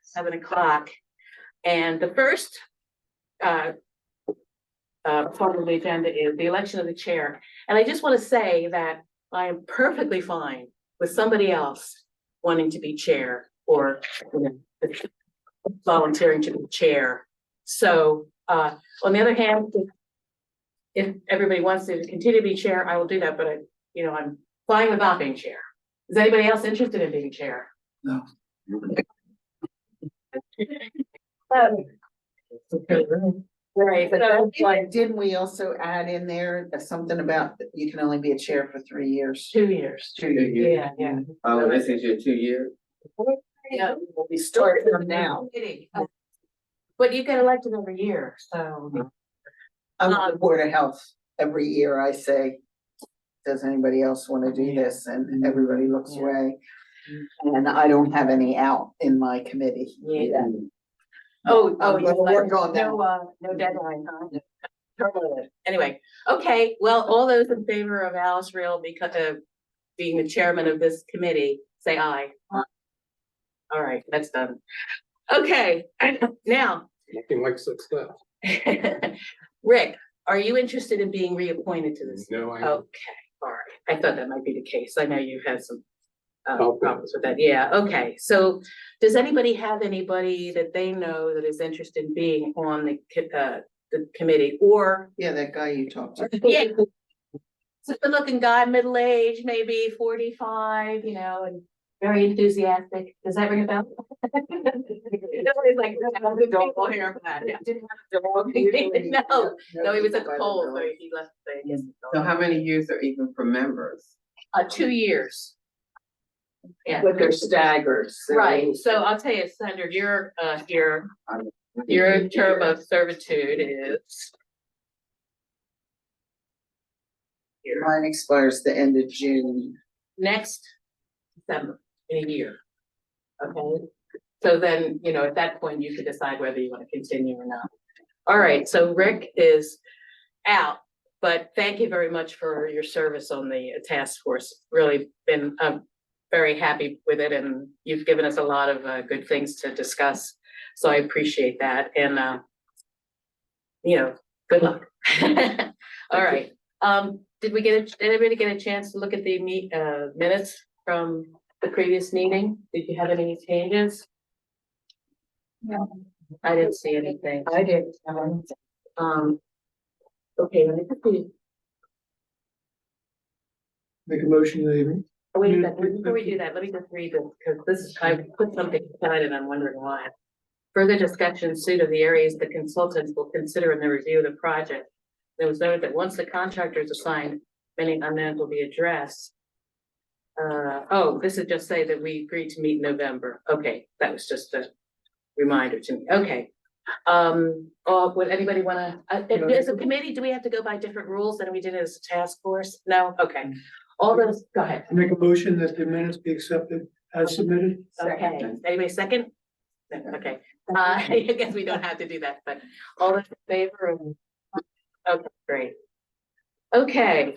7 o'clock. And the first part of the agenda is the election of the chair. And I just want to say that I am perfectly fine with somebody else wanting to be chair or volunteering to be chair. So on the other hand, if everybody wants to continue to be chair, I will do that. But I'm fine with not being chair. Is anybody else interested in being chair? No. Right, but Like, didn't we also add in there something about that you can only be a chair for 3 years? 2 years. 2 years. Yeah. Oh, this is your 2 years? Yeah. We start from now. But you get elected every year, so. I'm on the Board of Health. Every year I say, does anybody else want to do this? And everybody looks away. And I don't have any out in my committee. Yeah. I'm You gonna work on that. no deadline, huh? Anyway, okay, well, all those in favor of Alice Real being the chairman of this committee, say aye. All right, that's done. Okay, now. Looking like success. Rick, are you interested in being reappointed to this? No, I. Okay, all right. I thought that might be the case. I know you've had some problems with that. Yeah, okay. So does anybody have anybody that they know that is interested in being on the committee or? Yeah, that guy you talked to. Yeah. It's a good looking guy, middle-aged, maybe 45, and very enthusiastic. Does that ring a bell? Nobody's like, dog hair for that. Didn't have a dog. No, he was at the polls, so he left the. So how many years are even for members? 2 years. Yeah. But they're staggered. So. Right, so I'll tell you, Senator, your term of servitude is. Mine expires the end of June. Next December, in a year. Okay, so then, at that point, you can decide whether you want to continue or not. All right, so Rick is out, but thank you very much for your service on the task force. Really been very happy with it, and you've given us a lot of good things to discuss. So I appreciate that, and good luck. All right. Did anybody get a chance to look at the minutes from the previous meeting? Did you have any changes? No. I didn't see anything. I didn't. Okay, let me just see. Make a motion, Amy. Wait a second, before we do that, let me just read this, because I put something aside and I'm wondering why. Further discussion ensued of the areas the consultants will consider in the review of the project. It was noted that once the contractor is assigned, many unknowns will be addressed. This is just say that we agreed to meet in November. Okay, that was just a reminder to me. Okay. Would anybody want to, as a committee, do we have to go by different rules than we did as a task force? No? Okay. All those, go ahead. Make a motion that the minutes be accepted as submitted. Okay, anybody second? Okay, I guess we don't have to do that, but all those in favor of, okay, great. Okay,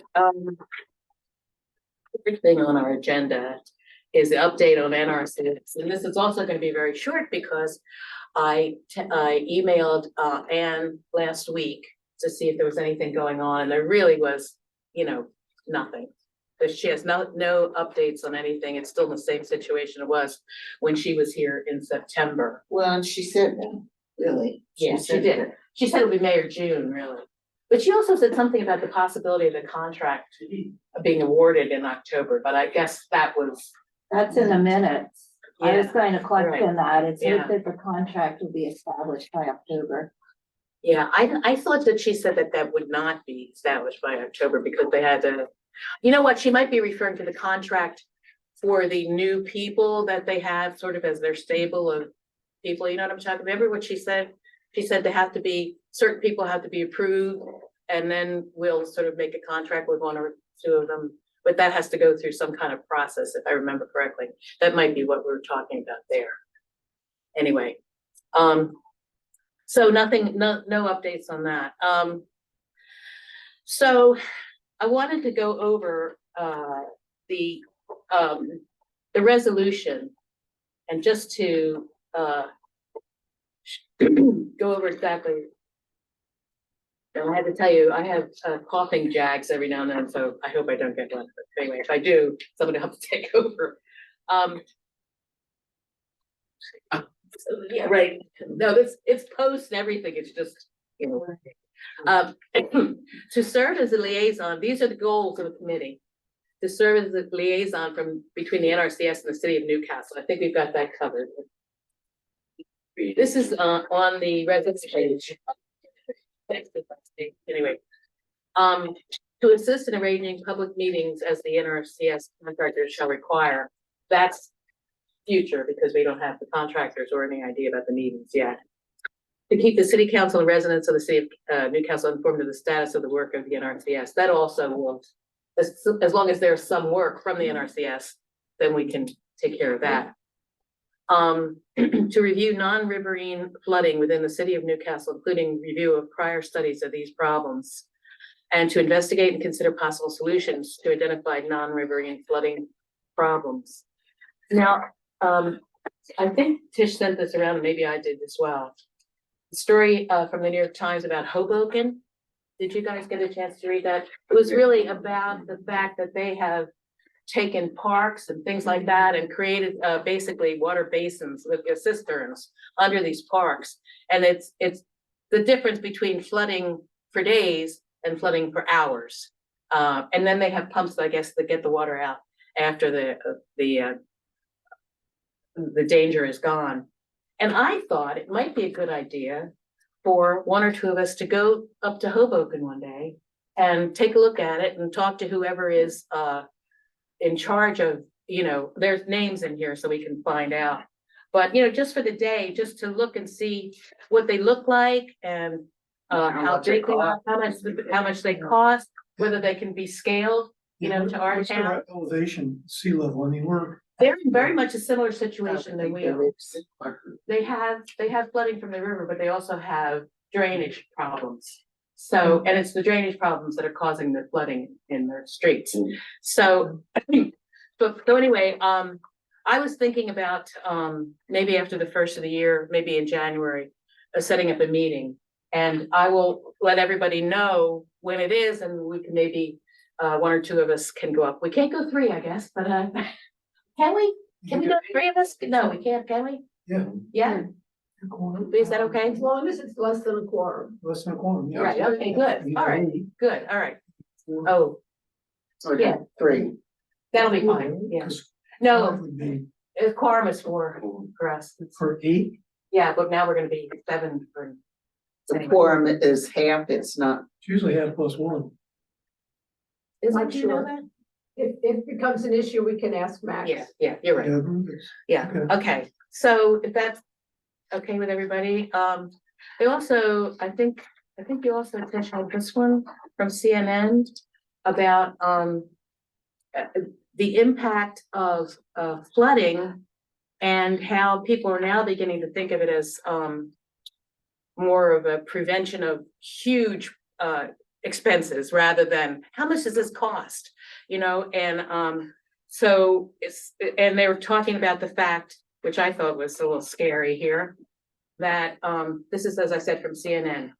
everything on our agenda is the update on NRC, and this is also going to be very short because I emailed Anne last week to see if there was anything going on, and there really was, nothing. She has no updates on anything. It's still in the same situation it was when she was here in September. Well, and she said, really? Yeah, she did. She said it would be May or June, really. But she also said something about the possibility of the contract being awarded in October, but I guess that was. That's in the minutes. Yeah, I was going to question that. It Yeah. says that the contract will be established by October. Yeah, I thought that she said that would not be established by October because they had to, you know what, she might be referring to the contract for the new people that they have sort of as their stable of people, you know what I'm talking about? Remember what she said? She said they have to be, certain people have to be approved, and then we'll sort of make a contract with one or two of them. But that has to go through some kind of process, if I remember correctly. That might be what we're talking about there. Anyway, so nothing, no updates on that. So I wanted to go over the resolution And just to, go over exactly. And I had to tell you, I have coughing jags every now and then, so I hope I don't get one, but anyway, if I do, somebody will have to take over. Yeah, right, no, it's post and everything, it's just, you know. To serve as a liaison, these are the goals of the committee. To serve as a liaison between the NRCS and the city of Newcastle, I think we've got that covered. This is on the residence page. Anyway, to assist in arranging public meetings as the NRCS contractors shall require. That's future because we don't have the contractors or any idea about the meetings yet. To keep the city council and residents of the city of Newcastle informed of the status of the work of the NRCS. That also will, as long as there's some work from the NRCS, then we can take care of that. To review non-riverine flooding within the city of Newcastle, including review of prior studies of these problems, and to investigate and consider possible solutions to identify non-riverine flooding problems. Now, I think Tish sent this around, and maybe I did as well. The story from the New York Times about Hoboken. Did you guys get a chance to read that? It was really about the fact that they have taken parks and things like that and created basically water basins with cisterns under these parks. And it's the difference between flooding for days and flooding for hours. And then they have pumps, I guess, that get the water out after the danger is gone. And I thought it might be a good idea for one or two of us to go up to Hoboken one day and take a look at it and talk to whoever is in charge of, you know, there's names in here so we can find out. But, you know, just for the day, just to look and see what they look like and how big they are, how much they cost, whether they can be scaled, you know, to our What's their town. elevation, sea level, I mean, They're in very much a similar situation than we are. They have flooding from the river, but they also have drainage problems. So, and it's the drainage problems that are causing the flooding in their streets. So, so anyway, I was thinking about maybe after the first of the year, maybe in January, setting up a meeting. And I will let everybody know when it is, and we can maybe one or two of us can go up. We can't go three, I guess, but can we? Can we go three of us? No, we can't, can we? yeah. Yeah, is that okay? As long as it's less than a quorum. Less than a quorum, yeah. Right, okay, good, all right, good, all right. Oh, Okay, three. that'll be fine, yeah. No, quorum is for us. For 8, Yeah, but now we're gonna be 7 for. The quorum is half, it's not. it's usually half plus 1. Is I'm it, you know sure. that? If it becomes an issue, we can ask Max. Yeah, you're right, Yeah, yeah, okay, so if that's okay with everybody, they also, I think you also touched on this one from CNN about, the impact of, flooding and how people are now beginning to think of it as, more of a prevention of huge, expenses rather than how much does this cost, you know, and, so and they were talking about the fact, which I thought was a little scary here, that, this is, as I said, from CNN.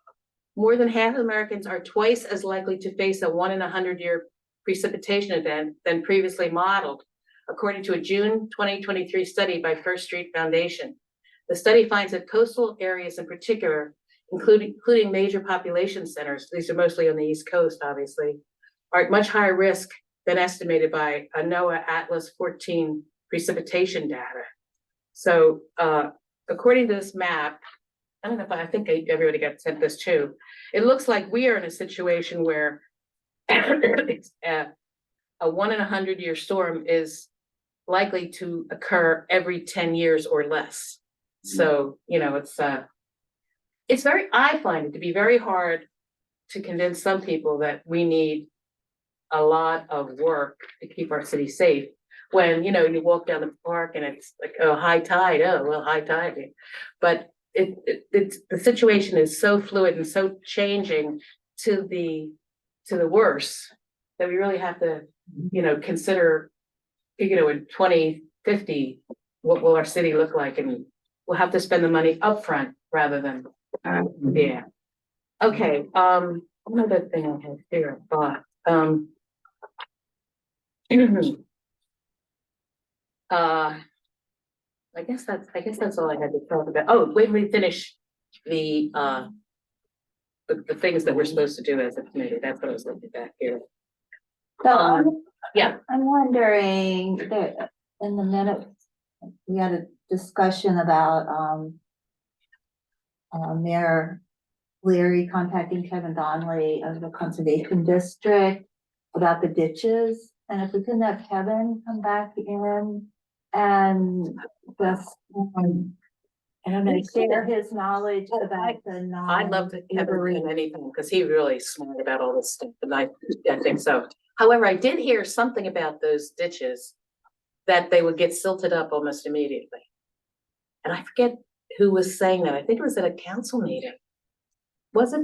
More than half of Americans are twice as likely to face a 1 in 100-year precipitation event than previously modeled, according to a June 2023 study by First Street Foundation. The study finds that coastal areas in particular, including major population centers, these are mostly on the East Coast, obviously, are at much higher risk than estimated by a NOAA Atlas 14 precipitation data. So, according to this map, I don't know if I think everybody got sent this too. It looks like we are in a situation where a 1 in 100-year storm is likely to occur every 10 years or less. So, you know, it's very, I find it to be very hard to convince some people that we need a lot of work to keep our city safe. When, you know, you walk down the park and it's like, oh, high tide, oh, well, high tide. But it's the situation is so fluid and so changing to the worse that we really have to, you know, consider, you know, in 2050, what will our city look like, and we'll have to spend the money upfront rather than, yeah. Okay, another thing I have here, I thought, I guess that's all I had to talk about. Oh, when we finish the things that we're supposed to do as a committee, that's what I was looking at here. So Yeah, I'm wondering, that in the minutes, we had a discussion about, Mayor Leary contacting Kevin Donnelly of the Conservation District about the ditches. And if we couldn't have Kevin come back in and just, I don't know, share his knowledge about the I'd love to have him anything, because he's really smart about all this stuff, and I think so. However, I did hear something about those ditches, that they would get silted up almost immediately. And I forget who was saying that. I think it was at a council meeting. Was it?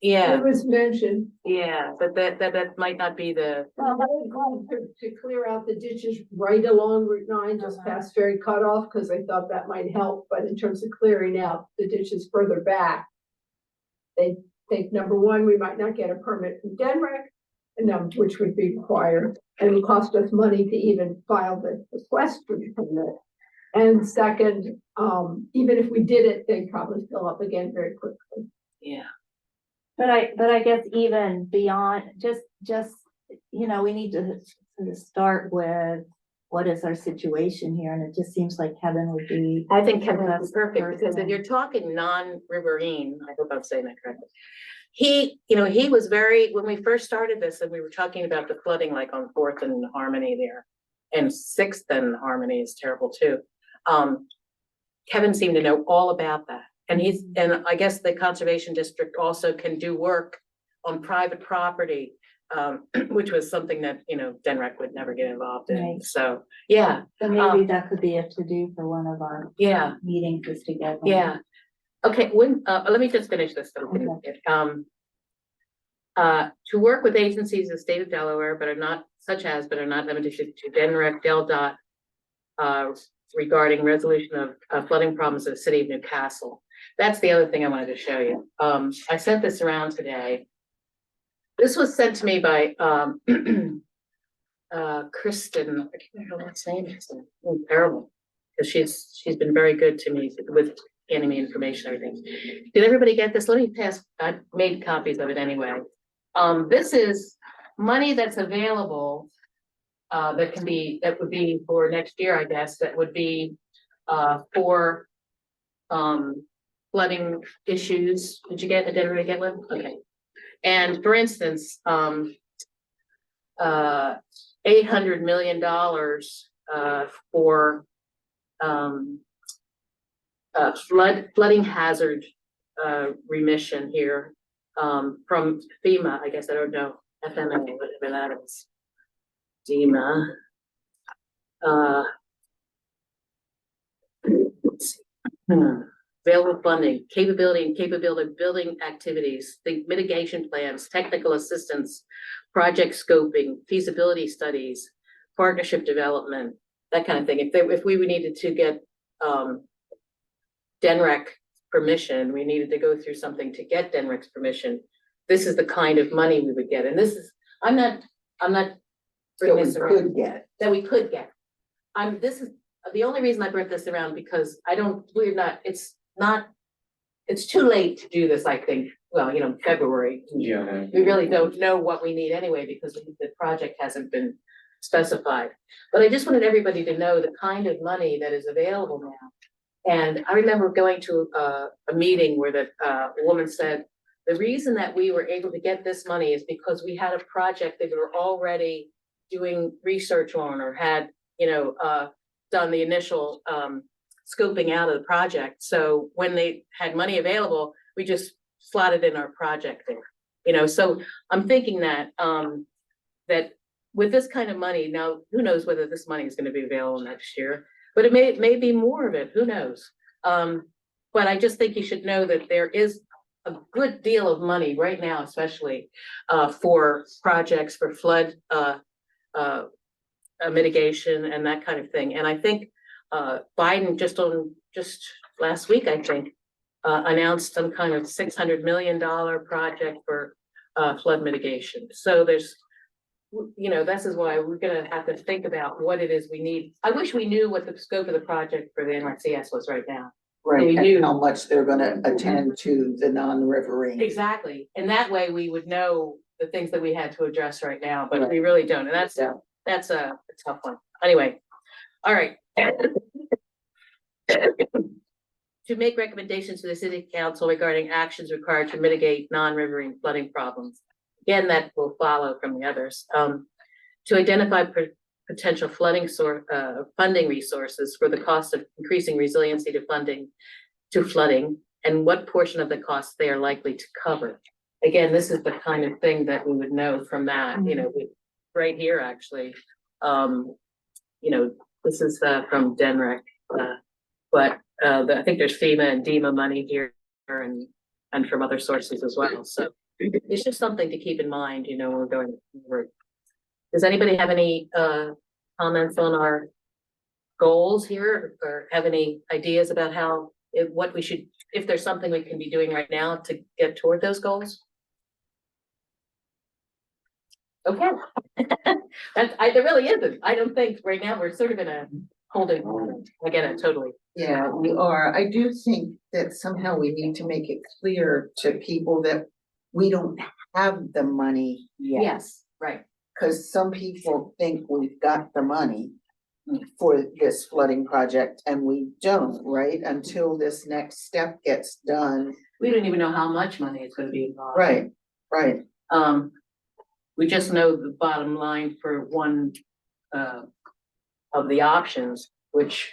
Yeah, It was mentioned, yeah, but that might not be the, well, to clear out the ditches right along Route 9, just past Ferry Cutoff, because I thought that might help, but in terms of clearing out the ditches further back, they think, number one, we might not get a permit from Denrick, and which would be required, and it would cost us money to even file the request for the permit. And second, even if we did it, they'd probably fill up again very quickly. yeah. But I guess even beyond, just, you know, we need to sort of start with what is our situation here, and it just seems like Kevin would be. I think Kevin is perfect, because if you're talking non-riverine, I hope I'm saying that correctly. He was very, when we first started this, and we were talking about the flooding, like on 4th and Harmony there, and 6th and Harmony is terrible too. Kevin seemed to know all about that. And I guess the Conservation District also can do work on private property, which was something that, Denrick would never get involved in. Right. So, yeah. So maybe that could be a to-do for one of our Yeah. meetings is to get. Yeah. Okay, let me just finish this. Okay. To work with agencies in the state of Delaware, but are not limited to Denrick, DelDOT, regarding resolution of flooding problems in the city of Newcastle. That's the other thing I wanted to show you. I sent this around today. This was sent to me by Kristen. I can't remember her last name. It's terrible, because she's been very good to me with handing me information, everything. Did everybody get this? Let me pass. I made copies of it anyway. This is money that's available. That would be for next year, I guess. That would be for flooding issues. Did everybody get one? Okay. And for instance, $800 million for flooding hazard remission here from FEMA. I guess I don't know, FMA, whatever that is. FEMA. Available funding, capability building activities, the mitigation plans, technical assistance, project scoping, feasibility studies, partnership development, that kind of thing. If we needed to get Denrick permission, we needed to go through something to get Denrick's permission. This is the kind of money we would get, and this is I'm not bringing this around that we could get. This is the only reason I brought this around, because it's too late to do this, I think. Well, February. Yeah. We really don't know what we need anyway, because the project hasn't been specified. But I just wanted everybody to know the kind of money that is available now. And I remember going to a meeting where the woman said, the reason that we were able to get this money is because we had a project that we were already doing research on, or had, done the initial scoping out of the project. So when they had money available, we just slotted in our project there. So I'm thinking that that with this kind of money, now who knows whether this money is going to be available next year, but it may be more of it, who knows. But I just think you should know that there is a good deal of money right now, especially for projects for flood mitigation and that kind of thing. And I think Biden just last week, I think, announced some kind of $600 million project for flood mitigation. So there's, you know, this is why we're gonna have to think about what it is we need. I wish we knew what the scope of the project for the NRCS was right now. Right, We and knew- how much they're gonna attend to the non-riverine. Exactly, and that way we would know the things that we had to address right now, but we Right. really don't, and Yeah. that's a tough one. Anyway, all right. To make recommendations to the city council regarding actions required to mitigate non-riverine flooding problems. Again, that will follow from the others. To identify potential flooding funding resources for the cost of increasing resiliency to flooding, and what portion of the costs they are likely to cover. Again, this is the kind of thing that we would know from that, you know, right here, actually. You know, this is from DENREC, but I think there's FEMA and DEMA money here and from other sources as well. So it's just something to keep in mind, you know, when we're going forward. Does anybody have any comments on our goals here, or have any ideas about how, what we should, if there's something we can be doing right now to get toward those goals? Okay. There really isn't. I don't think right now we're sort of in a holding, I get it totally. Yeah, we are. I do think that somehow we need to make it clear to people that we don't have the money yet. Yes, right. Cause some people think we've got the money for this flooding project and we don't, right? Until this next step gets done. We don't even know how much money is gonna be involved. Right, right. We just know the bottom line for one of the options, which,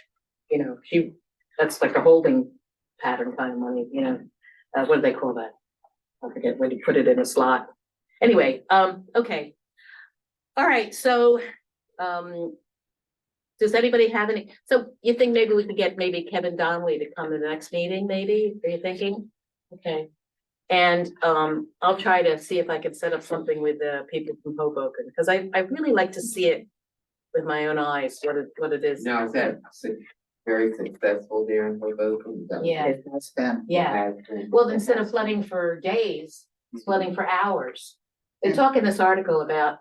you know, that's like a holding pattern kind of money, you know, what do they call that? I forget when you put it in a slot. Anyway, okay. All right, so, does anybody have any, so you think maybe we could get maybe Kevin Donnelly to come to the next meeting, maybe? Are you thinking? Okay. And I'll try to see if I can set up something with the people from Hoboken, because I really like to see it with my own eyes, what it is. Now, is that very successful there in Hoboken? Yeah. It has been. Yeah, well, instead of flooding for days, it's flooding for hours. They talk in this article about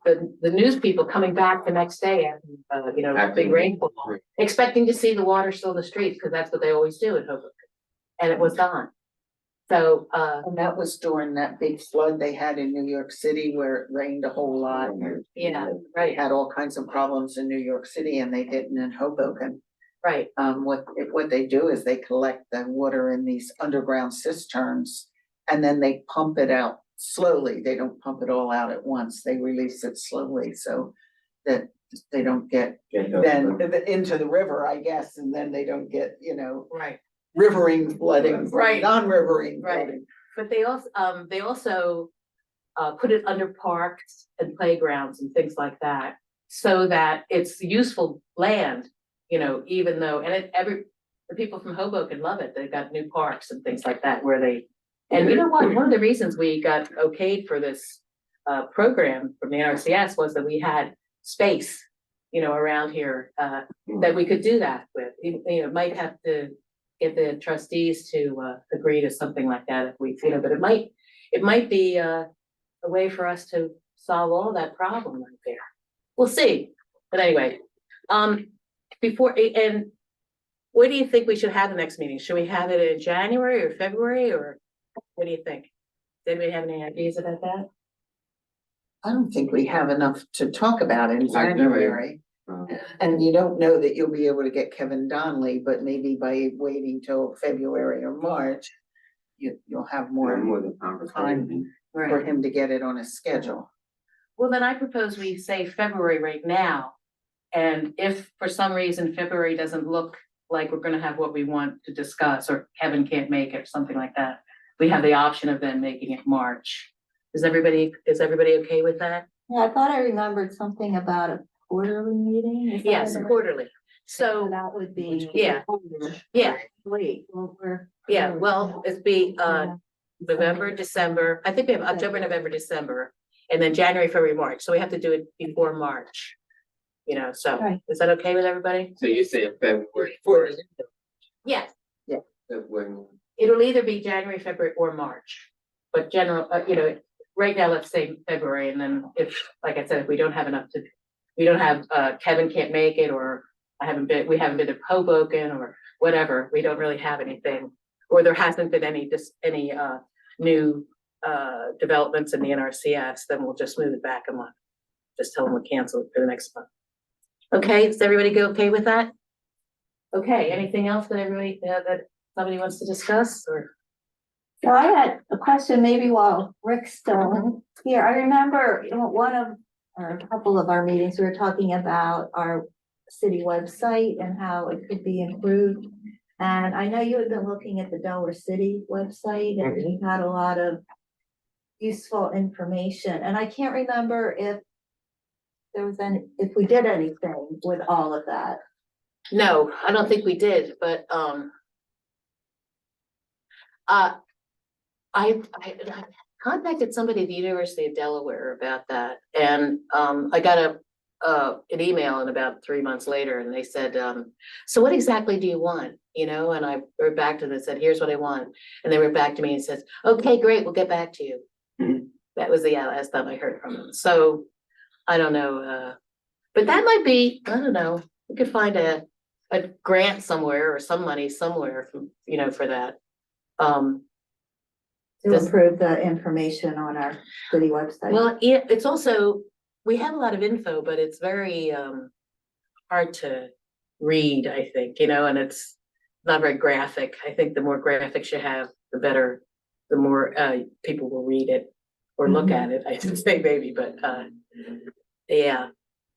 the news people coming back the next day after, you know, big rainfall, expecting to see the water still in the streets, because that's what they always do in Hoboken. And it was gone. So, And that was during that big flood they had in New York City where it rained a whole lot. yeah, They right, had all kinds of problems in New York City and they didn't in Hoboken. right, What they do is they collect the water in these underground cisterns and then they pump it out slowly. They don't pump it all out at once. They release it slowly so that they don't get then into the river, I guess, and then they don't get, you know, right. riverine flooding, Right. non-riverine Right. flooding. But they also put it under parks and playgrounds and things like that, so that it's useful land, you know, even though, and the people from Hoboken love it. They've got new parks and things like that where and you know what, one of the reasons we got okayed for this program from the NRCS was that we had space, you know, around here that we could do that with. You know, might have to get the trustees to agree to something like that if we, you know, but it might be a way for us to solve all that problem right there. We'll see. But anyway, before, and what do you think we should have the next meeting? Should we have it in January or February, or what do you think? Did we have any ideas about that? I don't think we have enough to talk about in January. January. And you don't know that you'll be able to get Kevin Donnelly, but maybe by waiting till February or March, you'll have more than time for him to get it on his schedule. Well, then I propose we say February right now. And if for some reason February doesn't look like we're gonna have what we want to discuss, or Kevin can't make it, or something like that, we have the option of then making it March. Is everybody okay with that? Yeah, I thought I remembered something about a quarterly meeting. Is that Yes, right? quarterly. So So, that would be. yeah, yeah, Wait, well, well, it'd be November, December, I think we have October, November, December, and then January, February, March, so we have to do it before March. you know, so Right. is that okay with everybody? So you're saying February For- first, Yes, February, it'll either be January, February, or March. But general, you know, right now, let's say February, and then if, like I said, if we don't have enough to, we don't have, Kevin can't make it, or we haven't been to Hoboken, or whatever, we don't really have anything, or there hasn't been any, new, developments in the NRCS, then we'll just move it back a month. Just tell them we'll cancel it for the next month. Okay, does everybody go okay with that? Okay, anything else that everybody, that somebody wants to discuss, or? So I had a question maybe while Rick's still here. I remember one of, or a couple of our meetings, we were talking about our city website and how it could be improved. And I know you had been looking at the Delaware City website and you had a lot of useful information. And I can't remember if there was any, if we did anything with all of that. No, I don't think we did, but, I contacted somebody at the University of Delaware about that, and, I got an email and about 3 months later, and they said, so what exactly do you want? You know, and I wrote back to them and said, here's what I want, and they wrote back to me and says, okay, great, we'll get back to you. That was the last time I heard from them, so, I don't know, but that might be, I don't know, we could find a grant somewhere or some money somewhere, you know, for that. To Does- improve the information on our city website. Well, yeah, it's also, we have a lot of info, but it's very hard to read, I think, you know, and it's not very graphic. I think the more graphics you have, the better, the more people will read it or look at it, I should say maybe, but yeah.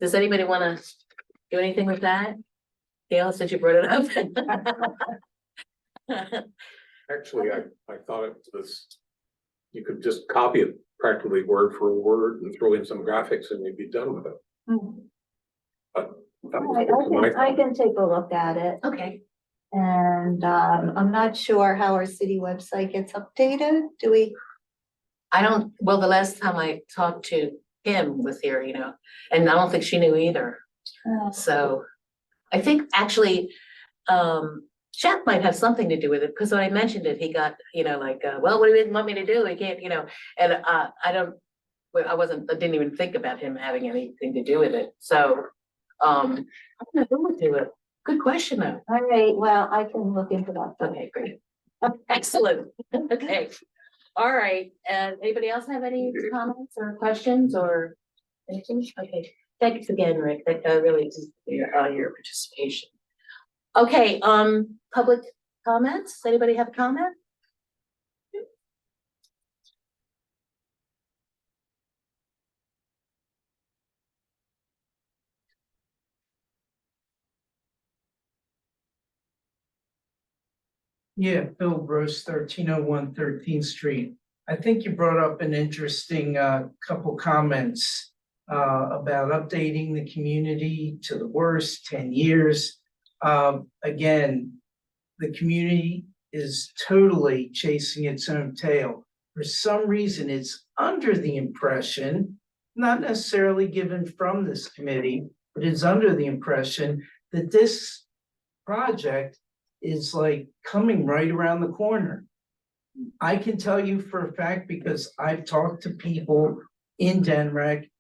Does anybody want to do anything with that? Gail, since you brought it up. Actually, I thought it was, you could just copy it practically word for word and throw in some graphics and you'd be done with it. Mhm. That All right, was my I thought. can take a look at it. Okay. And I'm not sure how our city website gets updated. Do we? I don't, well, the last time I talked to Kim was here, you know, and I don't think she knew either. So I think actually, Jeff might have something to do with it, because when I mentioned it, he got, you know, like, well, what do you want me to do? I can't, you know, and I don't, well, I didn't even think about him having anything to do with it. So, I don't know who would do it. Good question though. All right, well, I can look into that. Okay, great. Excellent. Okay. All right. Anybody else have any comments or questions or anything? Okay. Thanks again, Rick. That really is your participation. Okay, public comments? Anybody have a comment? Yeah, Bill Gross, 1301 13th Street. I think you brought up an interesting couple comments about updating the community to the worst, 10 years. Again, the community is totally chasing its own tail. For some reason, it's under the impression, not necessarily given from this committee, but is under the impression that this project is like coming right around the corner. I can tell you for a fact, because I've talked to people in Denrec,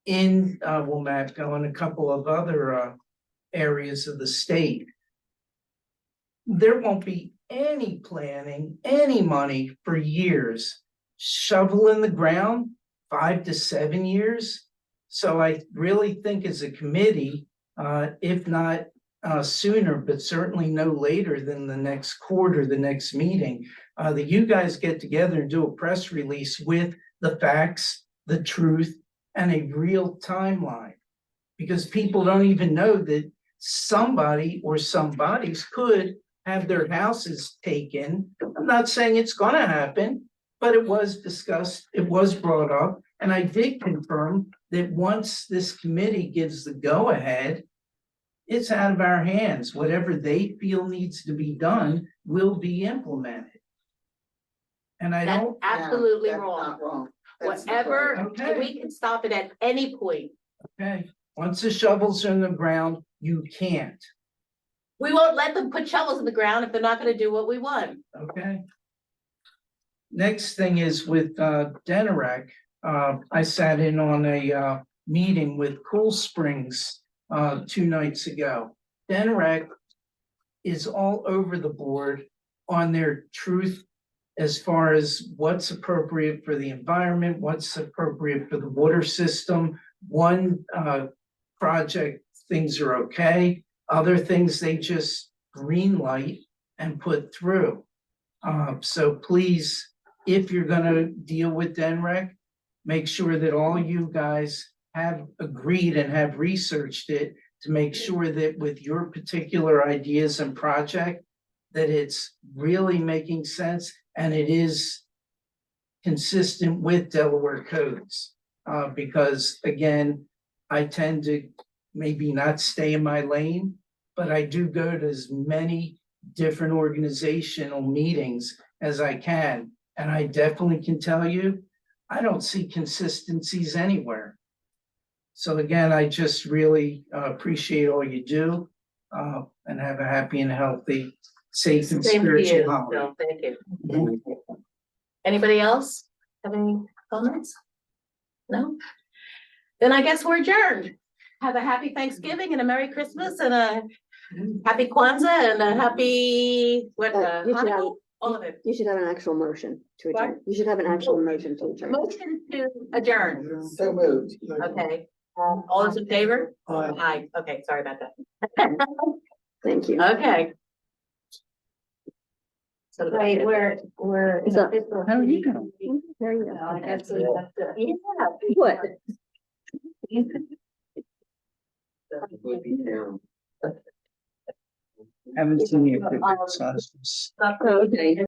in Wilmette, and a couple of other areas of the state. There won't be any planning, any money for years. Shovel in the ground, 5 to 7 years. So I really think as a committee, if not sooner, but certainly no later than the next quarter, the next meeting, that you guys get together and do a press release with the facts, the truth, and a real timeline. Because people don't even know that somebody or some bodies could have their houses taken. I'm not saying it's gonna happen, but it was discussed, it was brought up, and I did confirm that once this committee gives the go-ahead, it's out of our hands. Whatever they feel needs to be done will be implemented. And I That's don't, absolutely That's wrong. not wrong. That's not Whatever, right. Okay. we can stop it at any point. okay, Once the shovels are in the ground, you can't, We won't let them put shovels in the ground if they're not gonna do what we want. okay? Next thing is with Denarec, I sat in on a meeting with Cool Springs 2 nights ago. Denarec is all over the board on their truth as far as what's appropriate for the environment, what's appropriate for the water system. One project, things are okay, other things they just green light and put through. So please, if you're gonna deal with DENREC, make sure that all you guys have agreed and have researched it to make sure that with your particular ideas and project, that it's really making sense and it is consistent with Delaware codes. Because again, I tend to maybe not stay in my lane, but I do go to as many different organizational meetings as I can. And I definitely can tell you, I don't see consistencies anywhere. So again, I just really appreciate all you do, and have a happy and healthy, safe and Same to you, spiritual holiday. Bill, thank you. Anybody else have any comments? No? Then I guess we're adjourned. Have a happy Thanksgiving and a Merry Christmas and a happy Kwanzaa and a happy, what, You should have- Hanukkah? All of it. You should have an actual motion to What? adjourn. You should have an actual motion to adjourn. Motion to adjourn, So moved. okay. All those in favor? Aye. Aye, okay, sorry about that. Thank you. Okay. So Right, we're. What's up? How are you doing? There you No, I go. guess we have to. Yeah. What? Would be down. Haven't seen you. Okay.